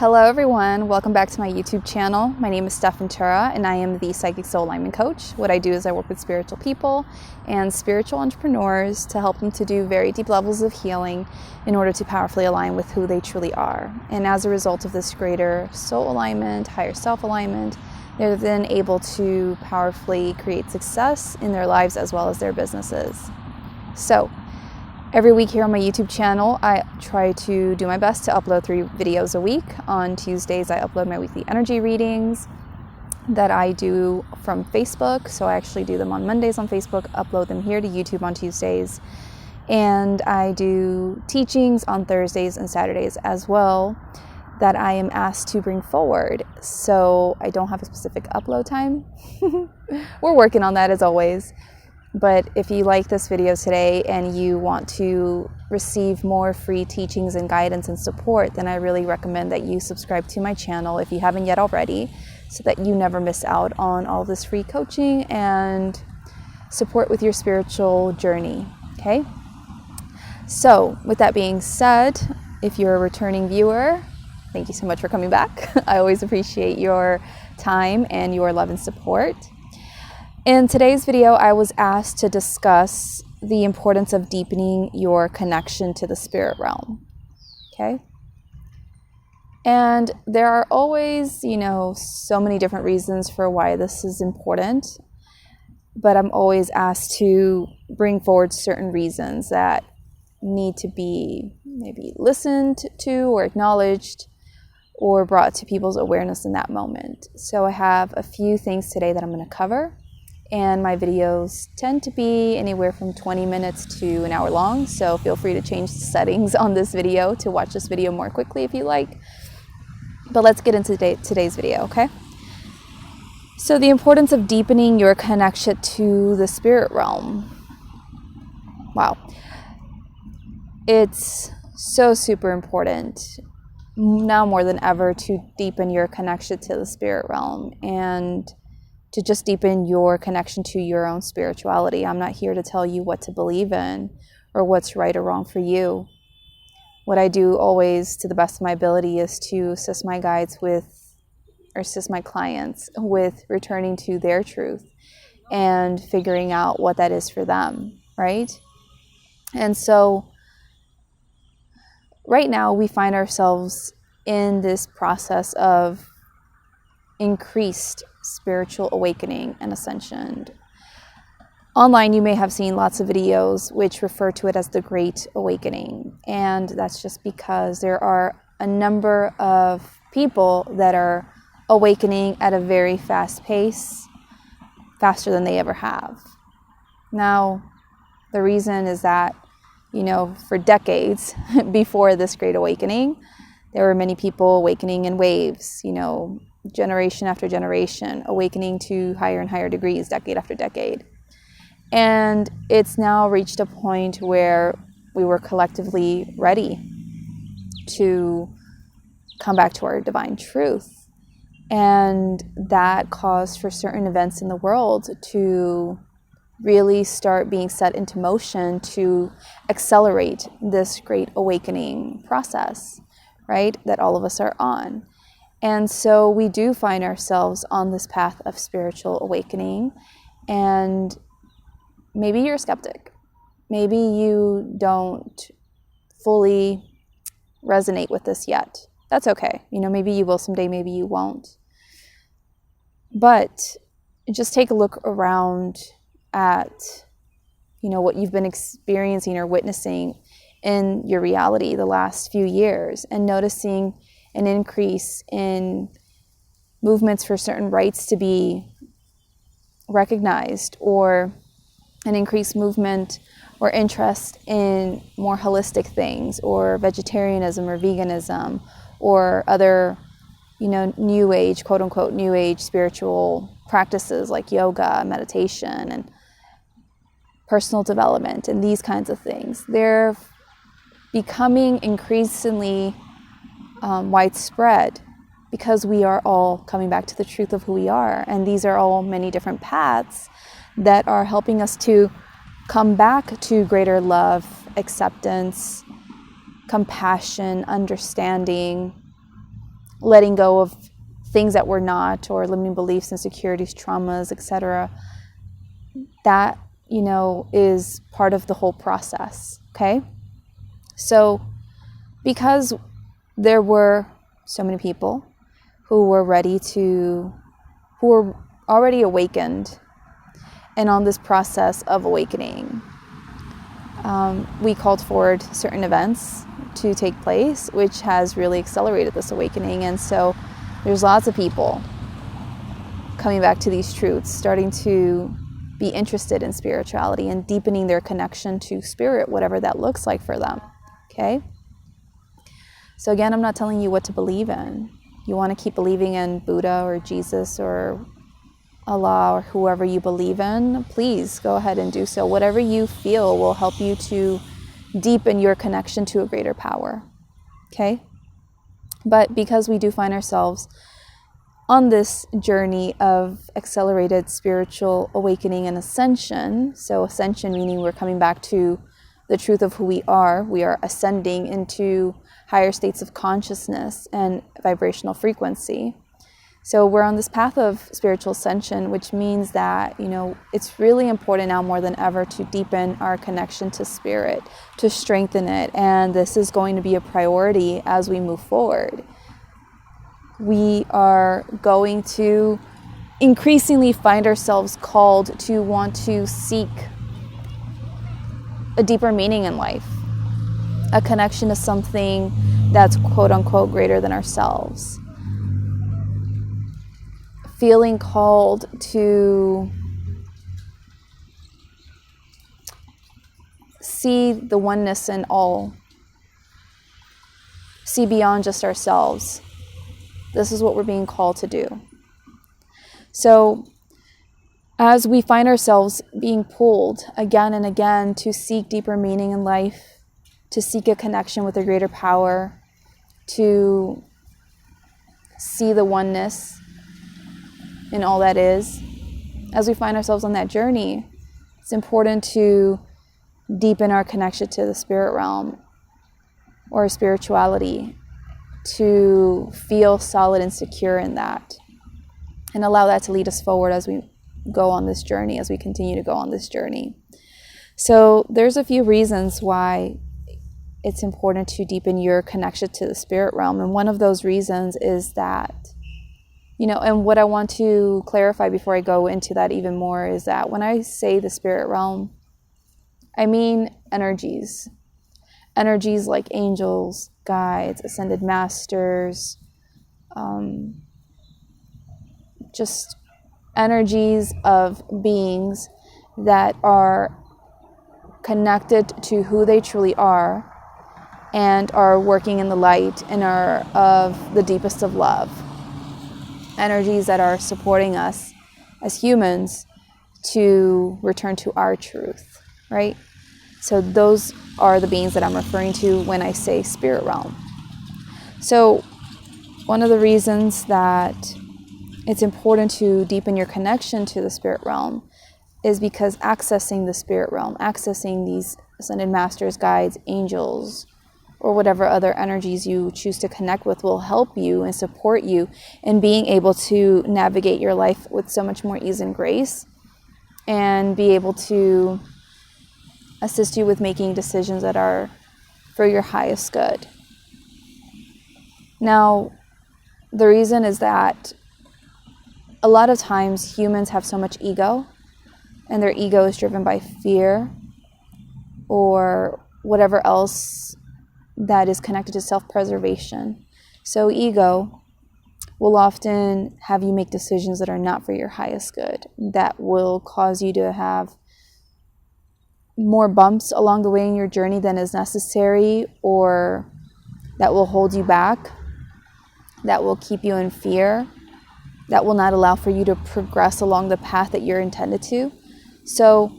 Hello everyone, welcome back to my YouTube channel. My name is Stef and I am the Psychic Soul Alignment Coach. What I do is I work with spiritual people and spiritual entrepreneurs to help them to do very deep levels of healing in order to powerfully align with who they truly are. And as a result of this greater soul alignment, higher self alignment, they're then able to powerfully create success in their lives as well as their businesses. So, every week here on my YouTube channel, I try to do my best to upload 3 videos a week. On Tuesdays, I upload my weekly energy readings that I do from Facebook. So I actually do them on Mondays on Facebook, upload them here to YouTube on Tuesdays. And I do teachings on Thursdays and Saturdays as well that I am asked to bring forward. So I don't have a specific upload time. We're working on that as always. But if you like this video today and you want to receive more free teachings and guidance and support, then I really recommend that you subscribe to my channel if you haven't yet already, so that you never miss out on all this free coaching and support with your spiritual journey, okay? So with that being said, if you're a returning viewer, thank you so much for coming back. I always appreciate your time and your love and support. In today's video, I was asked to discuss the importance of deepening your connection to the spirit realm, okay? And there are always, so many different reasons for why this is important, but I'm always asked to bring forward certain reasons that need to be maybe listened to or acknowledged or brought to people's awareness in that moment. So I have a few things today that I'm going to cover. And my videos tend to be anywhere from 20 minutes to an hour long, so feel free to change the settings on this video to watch this video more quickly if you like. But let's get into today's video, okay? So the importance of deepening your connection to the spirit realm. Wow. It's so super important now more than ever to deepen your connection to the spirit realm and to just deepen your connection to your own spirituality. I'm not here to tell you what to believe in or what's right or wrong for you. What I do always, to the best of my ability, is to assist my clients with returning to their truth and figuring out what that is for them, right? And so right now we find ourselves in this process of increased spiritual awakening and ascension. Online, you may have seen lots of videos which refer to it as the Great Awakening. And that's just because there are a number of people that are awakening at a very fast pace, faster than they ever have. Now, the reason is that, for decades before this Great Awakening, there were many people awakening in waves, generation after generation, awakening to higher and higher degrees, decade after decade. And it's now reached a point where we were collectively ready to come back to our divine truth. And that caused for certain events in the world to really start being set into motion to accelerate this great awakening process, right, that all of us are on. And so we do find ourselves on this path of spiritual awakening, and maybe you're a skeptic. Maybe you don't fully resonate with this yet. That's okay. Maybe you will someday, maybe you won't. But just take a look around at, what you've been experiencing or witnessing in your reality the last few years, and noticing an increase in movements for certain rights to be recognized, or an increased movement or interest in more holistic things, or vegetarianism or veganism, or other, new age, quote unquote, new age spiritual practices like yoga, meditation, and personal development, and these kinds of things. They're becoming increasingly widespread because we are all coming back to the truth of who we are. And these are all many different paths that are helping us to come back to greater love, acceptance, compassion, understanding, letting go of things that were not, or limiting beliefs, insecurities, traumas, etc. That, is part of the whole process, okay? So because there were so many people who were already awakened and on this process of awakening, we called forward certain events to take place, which has really accelerated this awakening. And so there's lots of people coming back to these truths, starting to be interested in spirituality and deepening their connection to spirit, whatever that looks like for them, okay? So again, I'm not telling you what to believe in. You want to keep believing in Buddha or Jesus or Allah or whoever you believe in, please go ahead and do so. Whatever you feel will help you to deepen your connection to a greater power, okay? But because we do find ourselves on this journey of accelerated spiritual awakening and ascension, so ascension meaning we're coming back to the truth of who we are ascending into higher states of consciousness and vibrational frequency. So we're on this path of spiritual ascension, which means that, it's really important now more than ever to deepen our connection to spirit, to strengthen it. And this is going to be a priority as we move forward. We are going to increasingly find ourselves called to want to seek a deeper meaning in life, a connection to something that's quote unquote greater than ourselves. Feeling called to see the oneness in all, see beyond just ourselves. This is what we're being called to do. So as we find ourselves being pulled again and again to seek deeper meaning in life, to seek a connection with a greater power, to see the oneness in all that is, as we find ourselves on that journey, it's important to deepen our connection to the spirit realm or spirituality, to feel solid and secure in that, and allow that to lead us forward as we go on this journey, as we continue to go on this journey. So there's a few reasons why it's important to deepen your connection to the spirit realm. And one of those reasons is that, and what I want to clarify before I go into that even more is that when I say the spirit realm, I mean energies like angels, guides, ascended masters, just energies of beings that are connected to who they truly are and are working in the light and are of the deepest of love. Energies that are supporting us as humans to return to our truth, right? So those are the beings that I'm referring to when I say spirit realm. So one of the reasons that it's important to deepen your connection to the spirit realm is because accessing the spirit realm, accessing these ascended masters, guides, angels, or whatever other energies you choose to connect with will help you and support you in being able to navigate your life with so much more ease and grace, and be able to assist you with making decisions that are for your highest good. Now, the reason is that a lot of times humans have so much ego, and their ego is driven by fear or whatever else that is connected to self-preservation. So ego will often have you make decisions that are not for your highest good, that will cause you to have more bumps along the way in your journey than is necessary, or that will hold you back, that will keep you in fear, that will not allow for you to progress along the path that you're intended to. So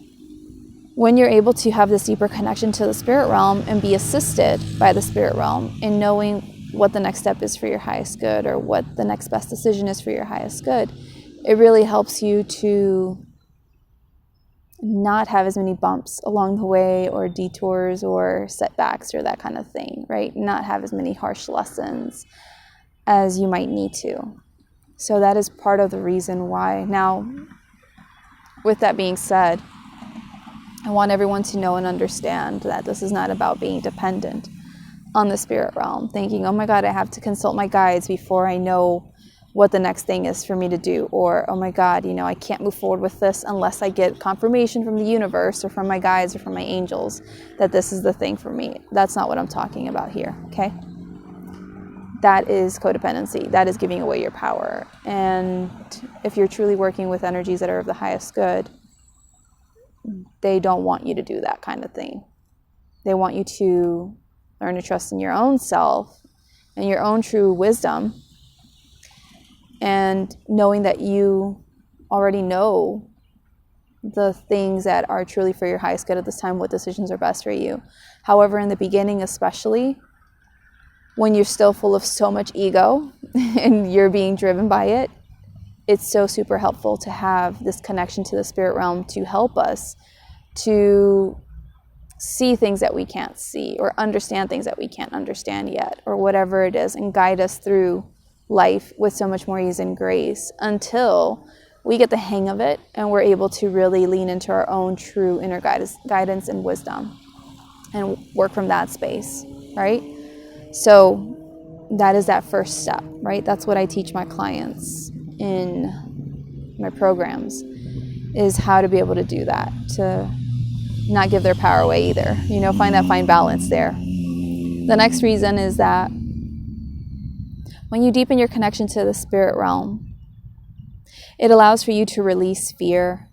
when you're able to have this deeper connection to the spirit realm and be assisted by the spirit realm in knowing what the next step is for your highest good, or what the next best decision is for your highest good, it really helps you to not have as many bumps along the way, or detours or setbacks or that kind of thing, right? Not have as many harsh lessons. as you might need to. So that is part of the reason why. Now, with that being said, I want everyone to know and understand that this is not about being dependent on the spirit realm, thinking, oh my God, I have to consult my guides before I know what the next thing is for me to do. Or, oh my God, I can't move forward with this unless I get confirmation from the universe or from my guides or from my angels that this is the thing for me. That's not what I'm talking about here, okay? That is codependency. That is giving away your power. And if you're truly working with energies that are of the highest good, they don't want you to do that kind of thing. They want you to learn to trust in your own self and your own true wisdom, and knowing that you already know the things that are truly for your highest good at this time, what decisions are best for you. However, in the beginning, especially when you're still full of so much ego and you're being driven by it, it's so super helpful to have this connection to the spirit realm to help us to see things that we can't see, or understand things that we can't understand yet, or whatever it is, and guide us through life with so much more ease and grace until we get the hang of it and we're able to really lean into our own true inner guidance and wisdom and work from that space, right? So that is that first step, right? That's what I teach my clients in my programs, is how to be able to do that, to not give their power away either, find that fine balance there. The next reason is that when you deepen your connection to the spirit realm, it allows for you to release fear,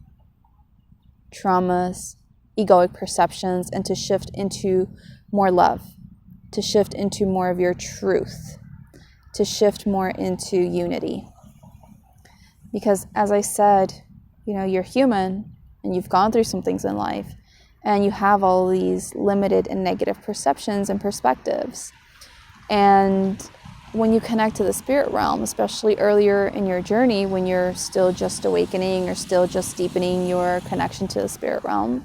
traumas, egoic perceptions, and to shift into more love, to shift into more of your truth, to shift more into unity. Because as I said, you're human and you've gone through some things in life, and you have all these limited and negative perceptions and perspectives. And when you connect to the spirit realm, especially earlier in your journey, when you're still just awakening or still just deepening your connection to the spirit realm,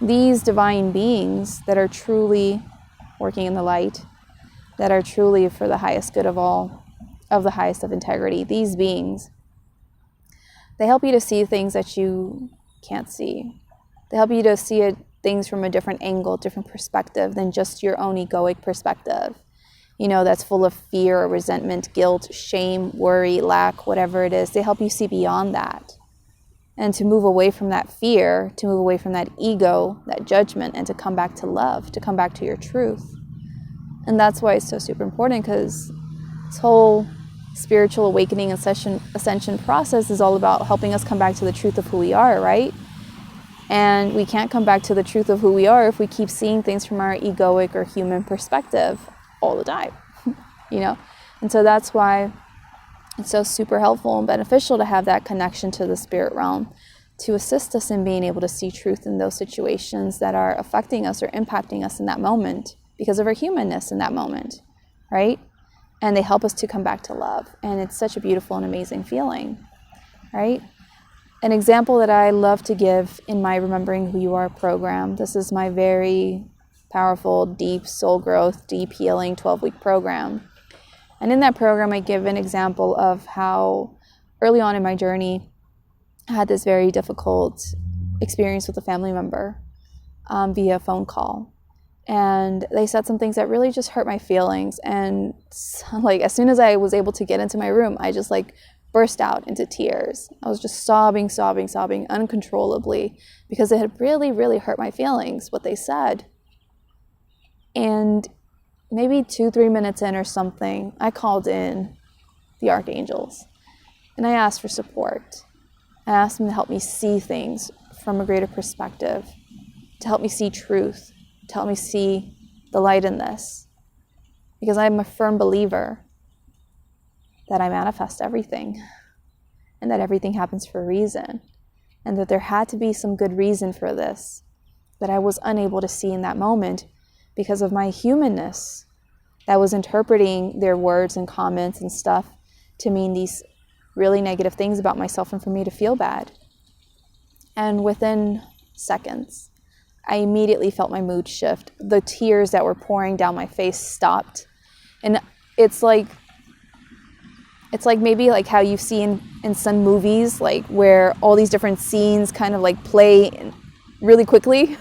these divine beings that are truly working in the light, that are truly for the highest good of all, of the highest of integrity, these beings, they help you to see things that you can't see. They help you to see things from a different angle, different perspective than just your own egoic perspective. That's full of fear, resentment, guilt, shame, worry, lack, whatever it is. They help you see beyond that and to move away from that fear, to move away from that ego, that judgment, and to come back to love, to come back to your truth. And that's why it's so super important, because this whole spiritual awakening and ascension process is all about helping us come back to the truth of who we are, right? And we can't come back to the truth of who we are if we keep seeing things from our egoic or human perspective all the time, And so that's why it's so super helpful and beneficial to have that connection to the spirit realm, to assist us in being able to see truth in those situations that are affecting us or impacting us in that moment because of our humanness in that moment, right? And they help us to come back to love. And it's such a beautiful and amazing feeling, right? An example that I love to give in my Remembering Who You Are program, this is my very powerful, deep soul growth, deep healing 12-week program. And in that program, I give an example of how early on in my journey, I had this very difficult experience with a family member via phone call. And they said some things that really just hurt my feelings. And as soon as I was able to get into my room, I just burst out into tears. I was just sobbing uncontrollably, because it had really, really hurt my feelings, what they said. And maybe 2-3 minutes in or something, I called in the archangels and I asked for support. I asked them to help me see things from a greater perspective, to help me see truth, to help me see the light in this. Because I'm a firm believer that I manifest everything, and that everything happens for a reason, and that there had to be some good reason for this that I was unable to see in that moment because of my humanness that was interpreting their words and comments and stuff to mean these really negative things about myself and for me to feel bad. And within seconds, I immediately felt my mood shift. The tears that were pouring down my face stopped. And it's like It's like maybe like how you've seen in some movies, like where all these different scenes kind of like play really quickly.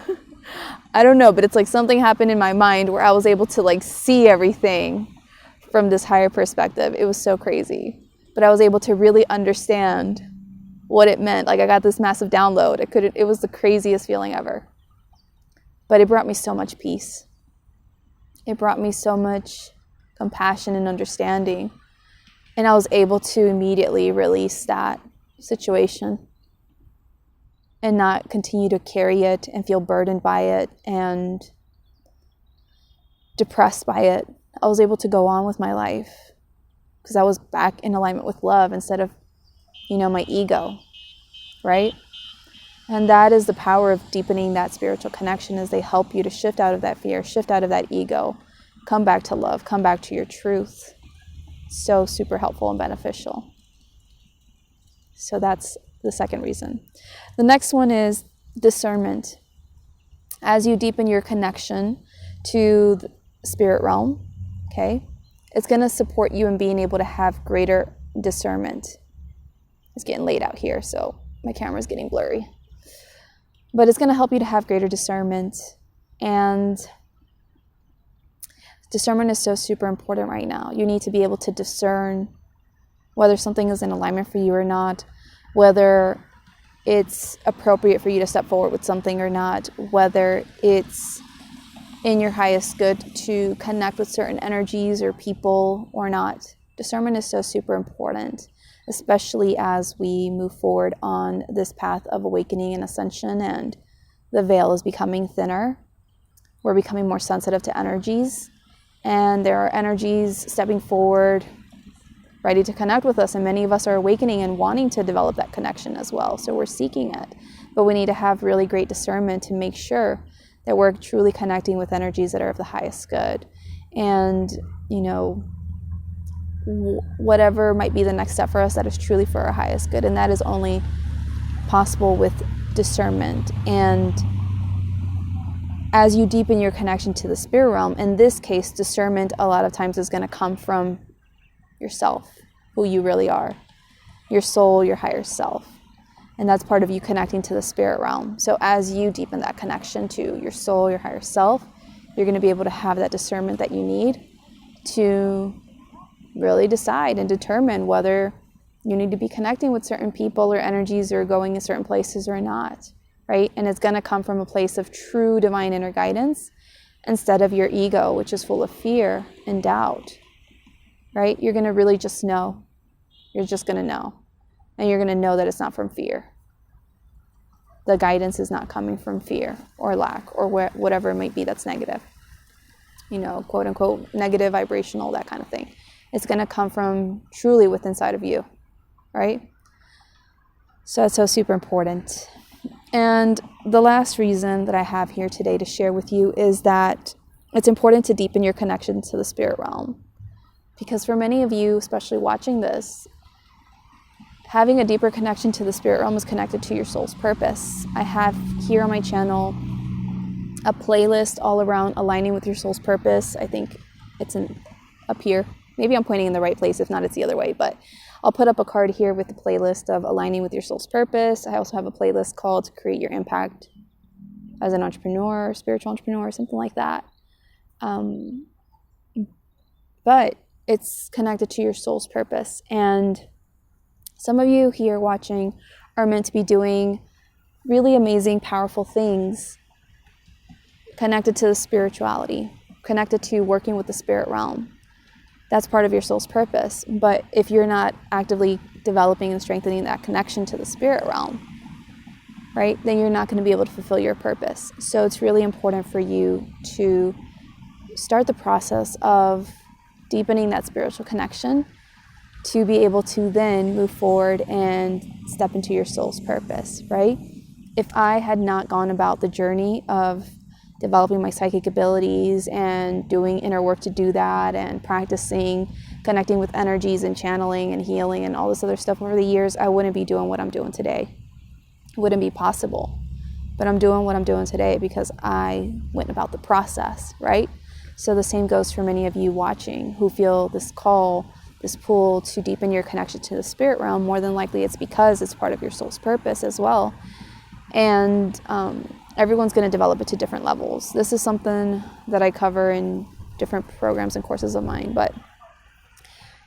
I don't know, but it's like something happened in my mind where I was able to like see everything from this higher perspective. It was so crazy. But I was able to really understand what it meant. Like I got this massive download. It was the craziest feeling ever. But it brought me so much peace. It brought me so much compassion and understanding. And I was able to immediately release that situation and not continue to carry it and feel burdened by it and depressed by it. I was able to go on with my life because I was back in alignment with love instead of, my ego, right? And that is the power of deepening that spiritual connection, is they help you to shift out of that fear, shift out of that ego, come back to love, come back to your truth. So super helpful and beneficial. So that's the second reason. The next one is discernment. As you deepen your connection to the spirit realm, okay, it's going to support you in being able to have greater discernment. It's getting late out here, so my camera's getting blurry. But it's going to help you to have greater discernment. And discernment is so super important right now. You need to be able to discern whether something is in alignment for you or not, whether it's appropriate for you to step forward with something or not, whether it's in your highest good to connect with certain energies or people or not. Discernment is so super important, especially as we move forward on this path of awakening and ascension, and the veil is becoming thinner. We're becoming more sensitive to energies, and there are energies stepping forward, ready to connect with us, and many of us are awakening and wanting to develop that connection as well. So we're seeking it, but we need to have really great discernment to make sure that we're truly connecting with energies that are of the highest good. And, whatever might be the next step for us, that is truly for our highest good. And that is only possible with discernment. And as you deepen your connection to the spirit realm, in this case, discernment a lot of times is going to come from yourself, who you really are, your soul, your higher self. And that's part of you connecting to the spirit realm. So as you deepen that connection to your soul, your higher self, you're going to be able to have that discernment that you need to really decide and determine whether you need to be connecting with certain people or energies or going in certain places or not, right? And it's going to come from a place of true divine inner guidance instead of your ego, which is full of fear and doubt, right? You're going to really just know. You're just going to know. And you're going to know that it's not from fear. The guidance is not coming from fear or lack or whatever it might be that's negative. Quote unquote, negative, vibrational, that kind of thing. It's going to come from truly within inside of you, right? So it's so super important. And the last reason that I have here today to share with you is that it's important to deepen your connection to the spirit realm. Because for many of you, especially watching this, having a deeper connection to the spirit realm is connected to your soul's purpose. I have here on my channel a playlist all around aligning with your soul's purpose. I think it's up here. Maybe I'm pointing in the right place. If not, it's the other way. But I'll put up a card here with the playlist of aligning with your soul's purpose. I also have a playlist called Create Your Impact as an Entrepreneur, Spiritual Entrepreneur, something like that. But it's connected to your soul's purpose. And some of you here watching are meant to be doing really amazing, powerful things connected to the spirituality, connected to working with the spirit realm. That's part of your soul's purpose. But if you're not actively developing and strengthening that connection to the spirit realm, right, then you're not going to be able to fulfill your purpose. So it's really important for you to start the process of deepening that spiritual connection to be able to then move forward and step into your soul's purpose, right? If I had not gone about the journey of developing my psychic abilities and doing inner work to do that and practicing connecting with energies and channeling and healing and all this other stuff over the years, I wouldn't be doing what I'm doing today. It wouldn't be possible. But I'm doing what I'm doing today because I went about the process, right? So the same goes for many of you watching who feel this call, this pull to deepen your connection to the spirit realm, more than likely it's because it's part of your soul's purpose as well. And everyone's going to develop it to different levels. This is something that I cover in different programs and courses of mine, but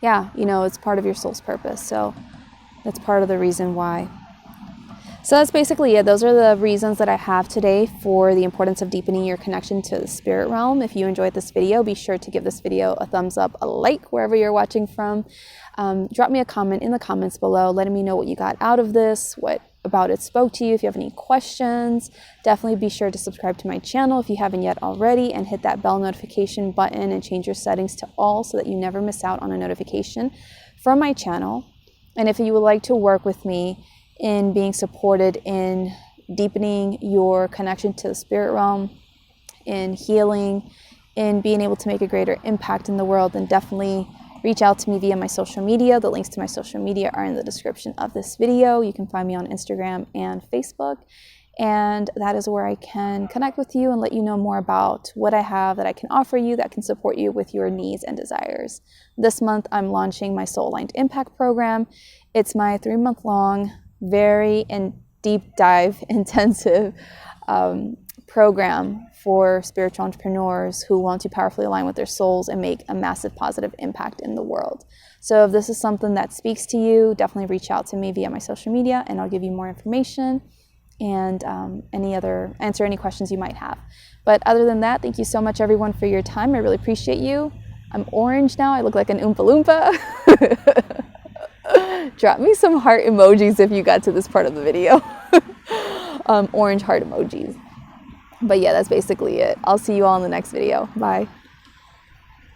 yeah, it's part of your soul's purpose. So that's part of the reason why. So that's basically it. Those are the reasons that I have today for the importance of deepening your connection to the spirit realm. If you enjoyed this video, be sure to give this video a thumbs up, a like, wherever you're watching from. Drop me a comment in the comments below, letting me know what you got out of this, what about it spoke to you. If you have any questions, definitely be sure to subscribe to my channel if you haven't yet already, and hit that bell notification button and change your settings to all so that you never miss out on a notification from my channel. And if you would like to work with me in being supported in deepening your connection to the spirit realm, in healing, in being able to make a greater impact in the world, then definitely reach out to me via my social media. The links to my social media are in the description of this video. You can find me on Instagram and Facebook, and that is where I can connect with you and let you know more about what I have that I can offer you that can support you with your needs and desires. This month, I'm launching my Soul Aligned Impact Program. It's my 3-month-long, very deep dive intensive program for spiritual entrepreneurs who want to powerfully align with their souls and make a massive positive impact in the world. So if this is something that speaks to you, definitely reach out to me via my social media and I'll give you more information and answer any questions you might have. But other than that, thank you so much everyone for your time. I really appreciate you. I'm orange now. I look like an Oompa Loompa. Drop me some heart emojis if you got to this part of the video. Orange heart emojis. But yeah, that's basically it. I'll see you all in the next video. Bye.